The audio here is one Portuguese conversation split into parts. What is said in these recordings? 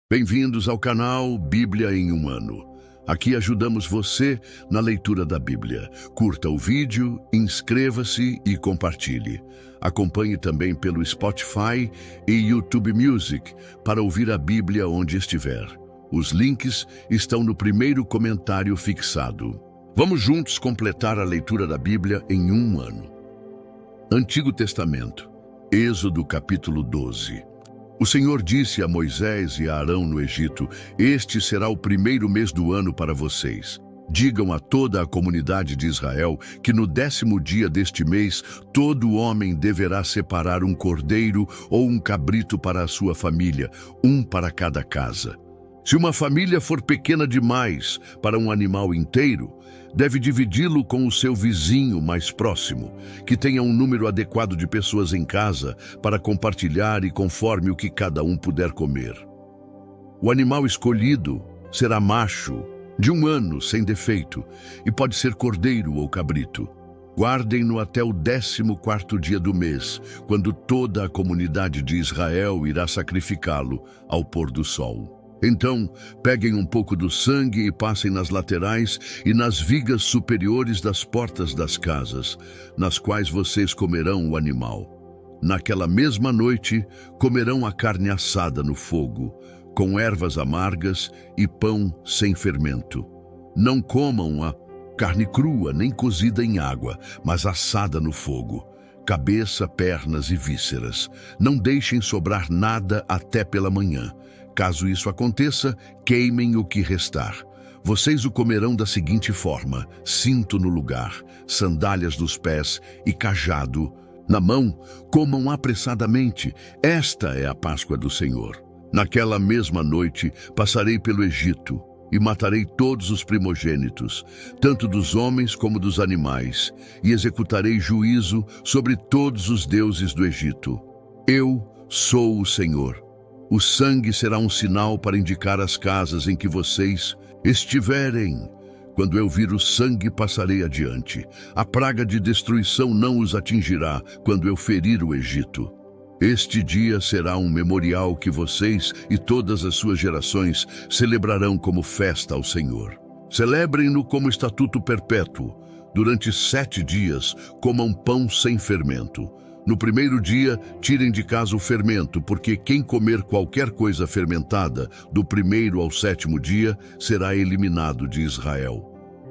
Bem-vindos ao canal Bíblia em um Ano. Aqui ajudamos você na leitura da Bíblia. Curta o vídeo, inscreva-se e compartilhe. Acompanhe também pelo Spotify e YouTube Music para ouvir a Bíblia onde estiver. Os links estão no primeiro comentário fixado. Vamos juntos completar a leitura da Bíblia em um ano. Antigo Testamento, Êxodo capítulo 12. O Senhor disse a Moisés e a Arão no Egito: "Este será o primeiro mês do ano para vocês. Digam a toda a comunidade de Israel que no 10º dia deste mês, todo homem deverá separar um cordeiro ou um cabrito para a sua família, um para cada casa. Se uma família for pequena demais para um animal inteiro, deve dividi-lo com o seu vizinho mais próximo, que tenha um número adequado de pessoas em casa para compartilhar e conforme o que cada um puder comer. O animal escolhido será macho, de 1 ano, sem defeito, e pode ser cordeiro ou cabrito. Guardem-no até o 14º dia do mês, quando toda a comunidade de Israel irá sacrificá-lo ao pôr do sol. Então, peguem um pouco do sangue e passem nas laterais e nas vigas superiores das portas das casas, nas quais vocês comerão o animal. Naquela mesma noite, comerão a carne assada no fogo, com ervas amargas e pão sem fermento. Não comam a carne crua nem cozida em água, mas assada no fogo, cabeça, pernas e vísceras. Não deixem sobrar nada até pela manhã. Caso isso aconteça, queimem o que restar. Vocês o comerão da seguinte forma: cinto no lugar, sandálias nos pés e cajado na mão. Comam apressadamente. Esta é a Páscoa do Senhor. Naquela mesma noite passarei pelo Egito e matarei todos os primogênitos, tanto dos homens como dos animais, e executarei juízo sobre todos os deuses do Egito. Eu sou o Senhor. O sangue será um sinal para indicar as casas em que vocês estiverem. Quando eu vir o sangue, passarei adiante. A praga de destruição não os atingirá quando eu ferir o Egito. Este dia será um memorial que vocês e todas as suas gerações celebrarão como festa ao Senhor. Celebrem-no como estatuto perpétuo. Durante 7 dias, comam pão sem fermento. No primeiro dia, tirem de casa o fermento, porque quem comer qualquer coisa fermentada, do 1º ao 7º dia, será eliminado de Israel.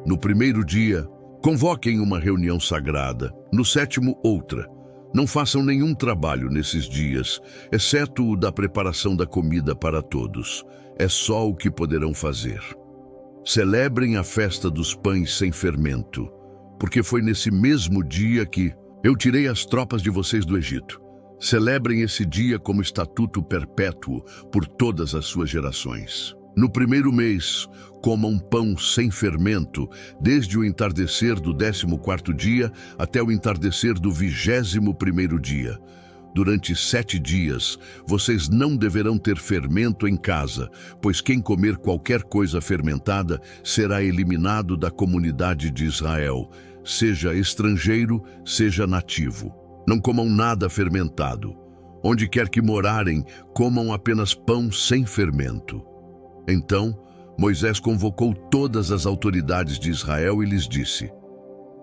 No primeiro dia, convoquem uma reunião sagrada, no 7º outra. Não façam nenhum trabalho nesses dias, exceto o da preparação da comida para todos. É só o que poderão fazer. Celebrem a festa dos pães sem fermento, porque foi nesse mesmo dia que eu tirei as tropas de vocês do Egito. Celebrem esse dia como estatuto perpétuo por todas as suas gerações. No primeiro mês, comam pão sem fermento, desde o entardecer do 14º dia até o entardecer do 21º dia. Durante 7 dias, vocês não deverão ter fermento em casa, pois quem comer qualquer coisa fermentada será eliminado da comunidade de Israel, seja estrangeiro, seja nativo. Não comam nada fermentado. Onde quer que morarem, comam apenas pão sem fermento. Então, Moisés convocou todas as autoridades de Israel e lhes disse: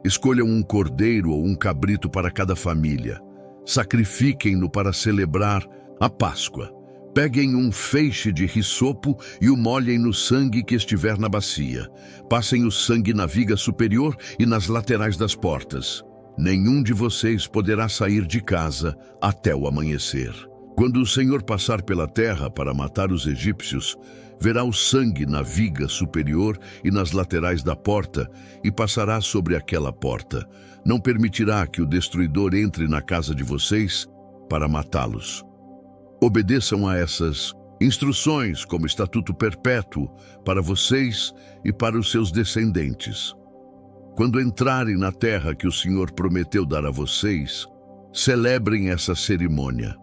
escolham um cordeiro ou um cabrito para cada família. Sacrifiquem-no para celebrar a Páscoa. Peguem um feixe de hisopo e o molhem no sangue que estiver na bacia. Passem o sangue na viga superior e nas laterais das portas. Nenhum de vocês poderá sair de casa até o amanhecer. Quando o Senhor passar pela terra para matar os egípcios, verá o sangue na viga superior e nas laterais da porta e passará sobre aquela porta. Não permitirá que o destruidor entre na casa de vocês para matá-los. Obedeçam a essas instruções como estatuto perpétuo para vocês e para os seus descendentes. Quando entrarem na terra que o Senhor prometeu dar a vocês, celebrem essa cerimônia.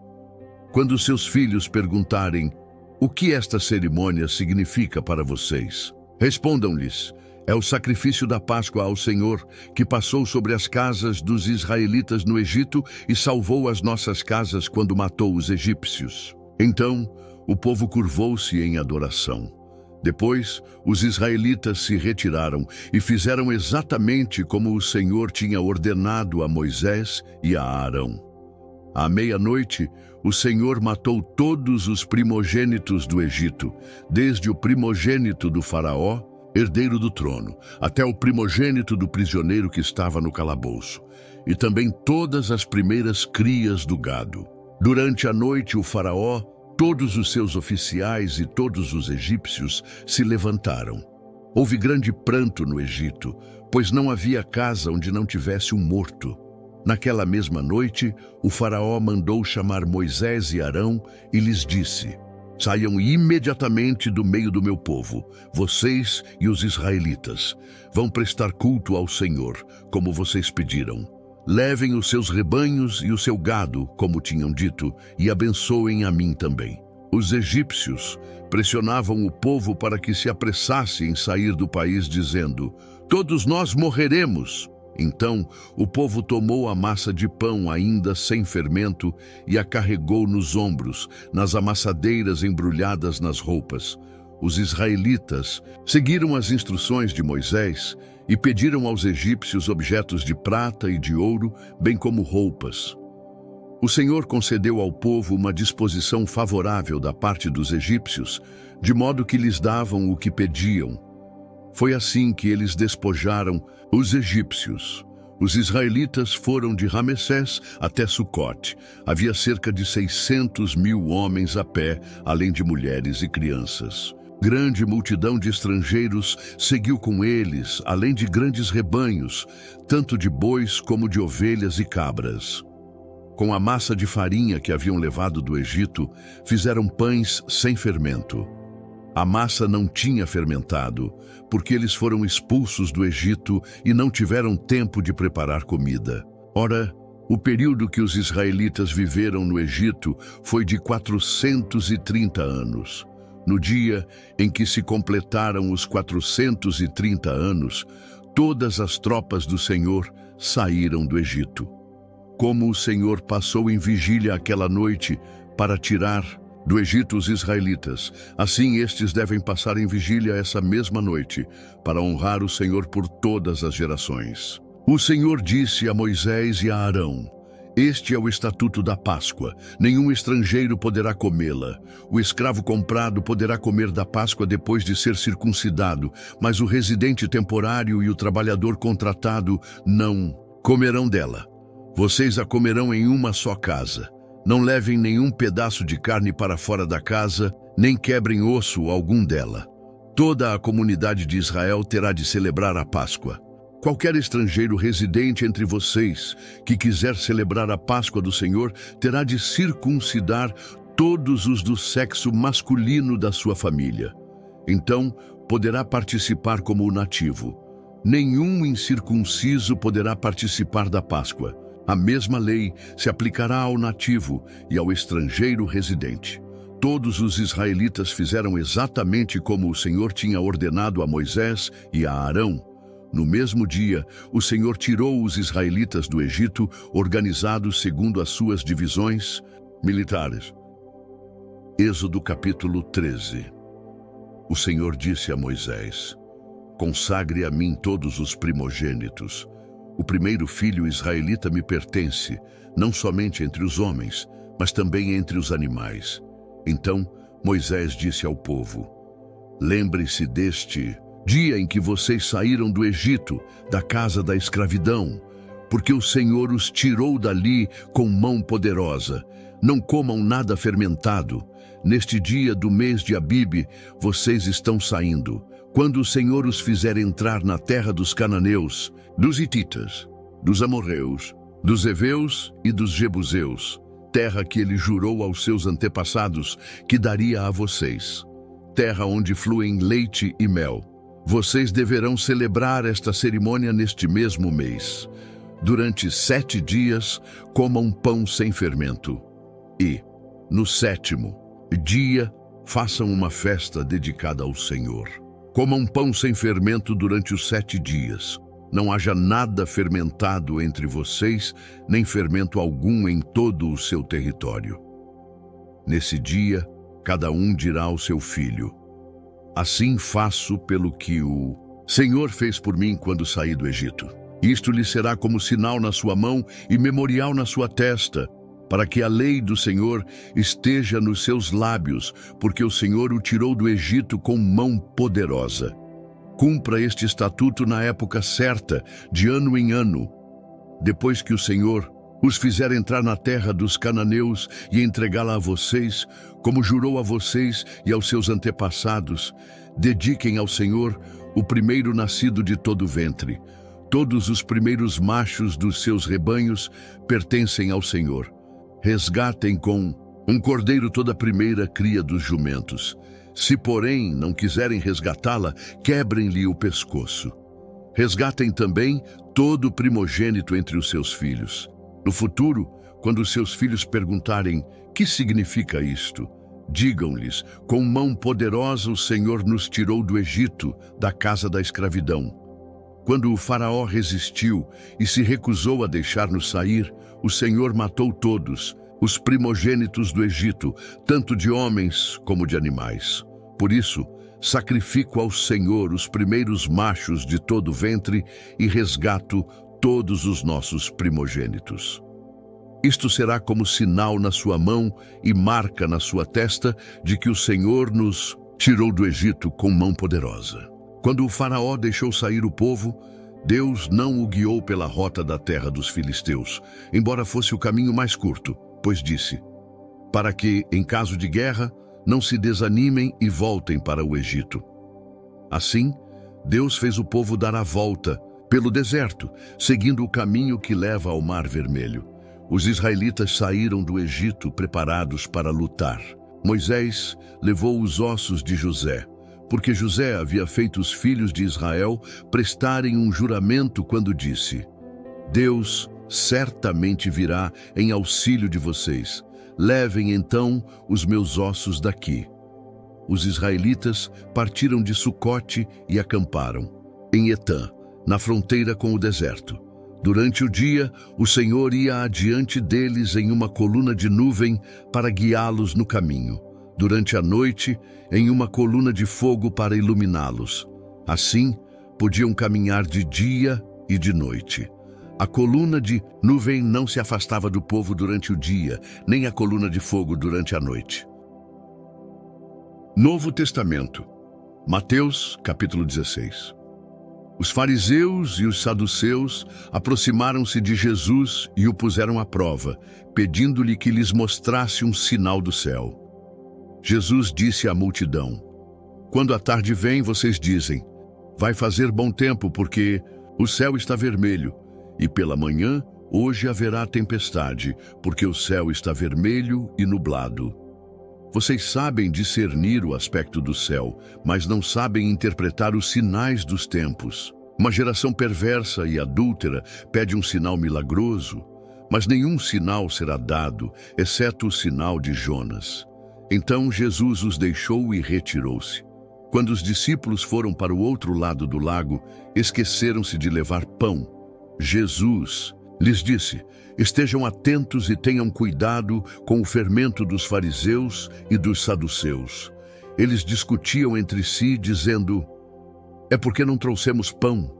Quando seus filhos perguntarem o que esta cerimônia significa para vocês, respondam-lhes: é o sacrifício da Páscoa ao Senhor, que passou sobre as casas dos israelitas no Egito e salvou as nossas casas quando matou os egípcios. Então, O povo curvou-se em adoração. Depois, os israelitas se retiraram e fizeram exatamente como o Senhor tinha ordenado a Moisés e a Arão. À meia-noite, o Senhor matou todos os primogênitos do Egito, desde o primogênito do faraó, herdeiro do trono, até o primogênito do prisioneiro que estava no calabouço, e também todas as primeiras crias do gado. Durante a noite, o faraó, todos os seus oficiais e todos os egípcios se levantaram. Houve grande pranto no Egito, pois não havia casa onde não tivesse um morto. Naquela mesma noite, o faraó mandou chamar Moisés e Arão e lhes disse: saiam imediatamente do meio do meu povo, vocês e os israelitas. Vão prestar culto ao Senhor, como vocês pediram. Levem os seus rebanhos e o seu gado, como tinham dito, e abençoem a mim também. Os egípcios pressionavam o povo para que se apressasse em sair do país, dizendo: todos nós morreremos. Então o povo tomou a massa de pão ainda sem fermento e a carregou nos ombros, nas amassadeiras embrulhadas nas roupas. Os israelitas seguiram as instruções de Moisés e pediram aos egípcios objetos de prata e de ouro, bem como roupas. O Senhor concedeu ao povo uma disposição favorável da parte dos egípcios, de modo que lhes davam o que pediam. Foi assim que eles despojaram os egípcios. Os israelitas foram de Ramessés até Sucote. Havia cerca de 600.000 homens a pé, além de mulheres e crianças. Grande multidão de estrangeiros seguiu com eles, além de grandes rebanhos, tanto de bois como de ovelhas e cabras. Com a massa de farinha que haviam levado do Egito, fizeram pães sem fermento. A massa não tinha fermentado, porque eles foram expulsos do Egito e não tiveram tempo de preparar comida. Ora, o período que os israelitas viveram no Egito foi de 430 anos. No dia em que se completaram os 430 anos, todas as tropas do Senhor saíram do Egito. Como o Senhor passou em vigília aquela noite para tirar do Egito os israelitas, assim estes devem passar em vigília essa mesma noite, para honrar o Senhor por todas as gerações. O Senhor disse a Moisés e a Arão: este é o estatuto da Páscoa. Nenhum estrangeiro poderá comê-la. O escravo comprado poderá comer da Páscoa depois de ser circuncidado, mas o residente temporário e o trabalhador contratado não comerão dela. Vocês a comerão em uma só casa. Não levem nenhum pedaço de carne para fora da casa, nem quebrem osso algum dela. Toda a comunidade de Israel terá de celebrar a Páscoa. Qualquer estrangeiro residente entre vocês que quiser celebrar a Páscoa do Senhor terá de circuncidar todos os do sexo masculino da sua família. Então poderá participar como o nativo. Nenhum incircunciso poderá participar da Páscoa. A mesma lei se aplicará ao nativo e ao estrangeiro residente. Todos os israelitas fizeram exatamente como o Senhor tinha ordenado a Moisés e a Arão. No mesmo dia, o Senhor tirou os israelitas do Egito, organizados segundo as suas divisões militares. Êxodo capítulo 13. O Senhor disse a Moisés: consagre a mim todos os primogênitos. O primeiro filho israelita me pertence, não somente entre os homens, mas também entre os animais. Então Moisés disse ao povo: lembre-se deste dia em que vocês saíram do Egito, da casa da escravidão, porque o Senhor os tirou dali com mão poderosa. Não comam nada fermentado. Neste dia do mês de Abibe, vocês estão saindo, quando o Senhor os fizer entrar na terra dos cananeus, dos hititas, dos amorreus, dos heveus e dos jebuseus, terra que ele jurou aos seus antepassados que daria a vocês, terra onde fluem leite e mel. Vocês deverão celebrar esta cerimônia neste mesmo mês. Durante 7 dias, comam pão sem fermento. E, no 7º dia, façam uma festa dedicada ao Senhor. Comam pão sem fermento durante os 7 dias. Não haja nada fermentado entre vocês, nem fermento algum em todo o seu território. Nesse dia, cada um dirá ao seu filho: assim faço pelo que o Senhor fez por mim quando saí do Egito. Isto lhe será como sinal na sua mão e memorial na sua testa, para que a lei do Senhor esteja nos seus lábios, porque o Senhor o tirou do Egito com mão poderosa. Cumpra este estatuto na época certa, de ano em ano. Depois que o Senhor os fizer entrar na terra dos cananeus e entregá-la a vocês, como jurou a vocês e aos seus antepassados, dediquem ao Senhor o primeiro nascido de todo o ventre. Todos os primeiros machos dos seus rebanhos pertencem ao Senhor. Resgatem com um cordeiro toda a primeira cria dos jumentos. Se, porém, não quiserem resgatá-la, quebrem-lhe o pescoço. Resgatem também todo o primogênito entre os seus filhos. No futuro, quando os seus filhos perguntarem: que significa isto? Digam-lhes: com mão poderosa o Senhor nos tirou do Egito, da casa da escravidão. Quando o faraó resistiu e se recusou a deixar-nos sair, o Senhor matou todos, os primogênitos do Egito, tanto de homens como de animais. Por isso, sacrifico ao Senhor os primeiros machos de todo o ventre e resgato todos os nossos primogênitos. Isto será como sinal na sua mão e marca na sua testa de que o Senhor nos tirou do Egito com mão poderosa. Quando o faraó deixou sair o povo, Deus não o guiou pela rota da terra dos filisteus, embora fosse o caminho mais curto, pois disse: para que, em caso de guerra, não se desanimem e voltem para o Egito. Assim, Deus fez o povo dar a volta pelo deserto, seguindo o caminho que leva ao Mar Vermelho. Os israelitas saíram do Egito preparados para lutar. Moisés levou os ossos de José, porque José havia feito os filhos de Israel prestarem um juramento quando disse: Deus certamente virá em auxílio de vocês. Levem então os meus ossos daqui. Os israelitas partiram de Sucote e acamparam em Etã, na fronteira com o deserto. Durante o dia, o Senhor ia adiante deles em uma coluna de nuvem para guiá-los no caminho. Durante a noite, em uma coluna de fogo para iluminá-los. Assim, podiam caminhar de dia e de noite. A coluna de nuvem não se afastava do povo durante o dia, nem a coluna de fogo durante a noite. Novo Testamento, Mateus, capítulo 16. Os fariseus e os saduceus aproximaram-se de Jesus e o puseram à prova, pedindo-lhe que lhes mostrasse um sinal do céu. Jesus disse à multidão: quando a tarde vem, vocês dizem: vai fazer bom tempo, porque o céu está vermelho. E pela manhã, hoje haverá tempestade, porque o céu está vermelho e nublado. Vocês sabem discernir o aspecto do céu, mas não sabem interpretar os sinais dos tempos. Uma geração perversa e adúltera pede um sinal milagroso, mas nenhum sinal será dado, exceto o sinal de Jonas. Então Jesus os deixou e retirou-se. Quando os discípulos foram para o outro lado do lago, esqueceram-se de levar pão. Jesus lhes disse: estejam atentos e tenham cuidado com o fermento dos fariseus e dos saduceus. Eles discutiam entre si, dizendo: é porque não trouxemos pão.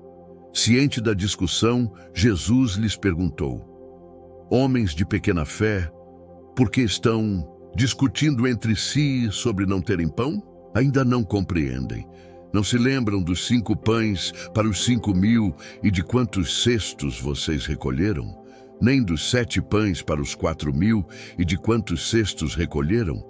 Ciente da discussão, Jesus lhes perguntou: homens de pequena fé, por que estão discutindo entre si sobre não terem pão? Ainda não compreendem. Não se lembram dos 5 pães para os 5.000 e de quantos cestos vocês recolheram? Nem dos 7 pães para os 4.000 e de quantos cestos recolheram?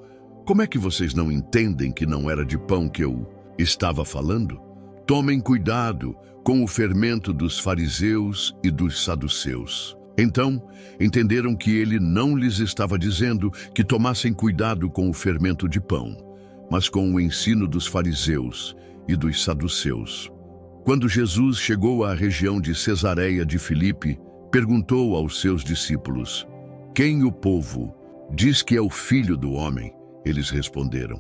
Como é que vocês não entendem que não era de pão que eu estava falando? Tomem cuidado com o fermento dos fariseus e dos saduceus. Então, entenderam que ele não lhes estava dizendo que tomassem cuidado com o fermento de pão, mas com o ensino dos fariseus e dos saduceus. Quando Jesus chegou à região de Cesareia de Filipe, perguntou aos seus discípulos: quem o povo diz que é o Filho do Homem? Eles responderam: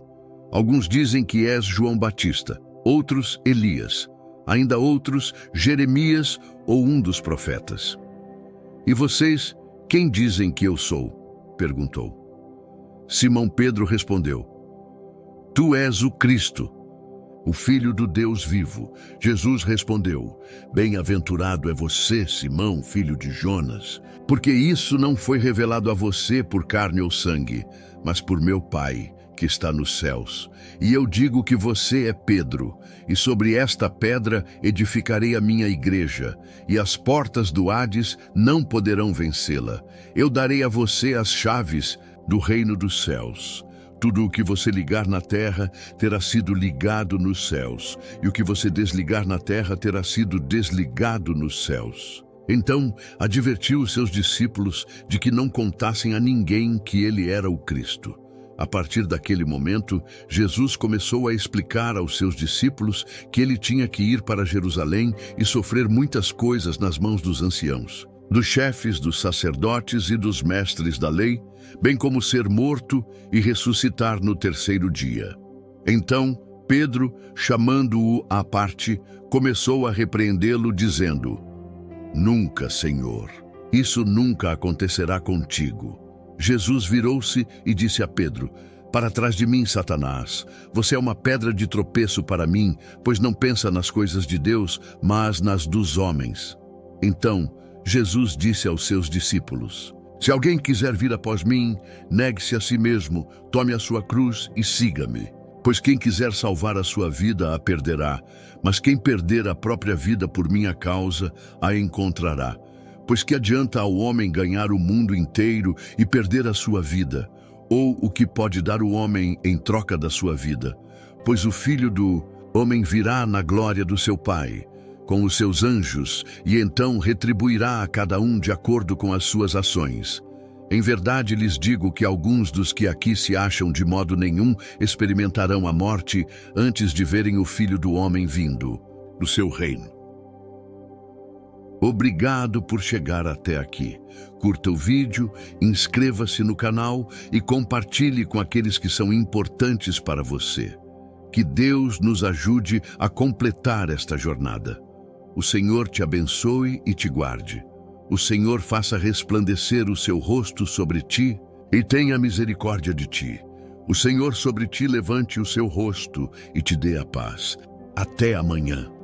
alguns dizem que és João Batista, outros Elias, ainda outros Jeremias ou um dos profetas. E vocês, quem dizem que eu sou? Perguntou. Simão Pedro respondeu: Tu és o Cristo, o Filho do Deus vivo. Jesus respondeu: Bem-aventurado é você, Simão, filho de Jonas, porque isso não foi revelado a você por carne ou sangue, mas por meu Pai, que está nos céus. E eu digo que você é Pedro, e sobre esta pedra edificarei a minha igreja, e as portas do Hades não poderão vencê-la. Eu darei a você as chaves do reino dos céus. Tudo o que você ligar na terra terá sido ligado nos céus, e o que você desligar na terra terá sido desligado nos céus. Então, advertiu os seus discípulos de que não contassem a ninguém que ele era o Cristo. A partir daquele momento, Jesus começou a explicar aos seus discípulos que ele tinha que ir para Jerusalém e sofrer muitas coisas nas mãos dos anciãos, dos chefes, dos sacerdotes e dos mestres da lei, bem como ser morto e ressuscitar no terceiro dia. Então, Pedro, chamando-o à parte, começou a repreendê-lo, dizendo: Nunca, Senhor, isso nunca acontecerá contigo. Jesus virou-se e disse a Pedro: Para trás de mim, Satanás, você é uma pedra de tropeço para mim, pois não pensa nas coisas de Deus, mas nas dos homens. Então, Jesus disse aos seus discípulos: Se alguém quiser vir após mim, negue-se a si mesmo, tome a sua cruz e siga-me. Pois quem quiser salvar a sua vida a perderá, mas quem perder a própria vida por minha causa a encontrará. Pois que adianta ao homem ganhar o mundo inteiro e perder a sua vida? Ou o que pode dar o homem em troca da sua vida? Pois o Filho do Homem virá na glória do seu Pai, com os seus anjos, e então retribuirá a cada um de acordo com as suas ações. Em verdade lhes digo que alguns dos que aqui se acham de modo nenhum experimentarão a morte antes de verem o Filho do Homem vindo do seu reino. Obrigado por chegar até aqui. Curta o vídeo, inscreva-se no canal e compartilhe com aqueles que são importantes para você. Que Deus nos ajude a completar esta jornada. O Senhor te abençoe e te guarde. O Senhor faça resplandecer o seu rosto sobre ti e tenha misericórdia de ti. O Senhor sobre ti levante o seu rosto e te dê a paz. Até amanhã.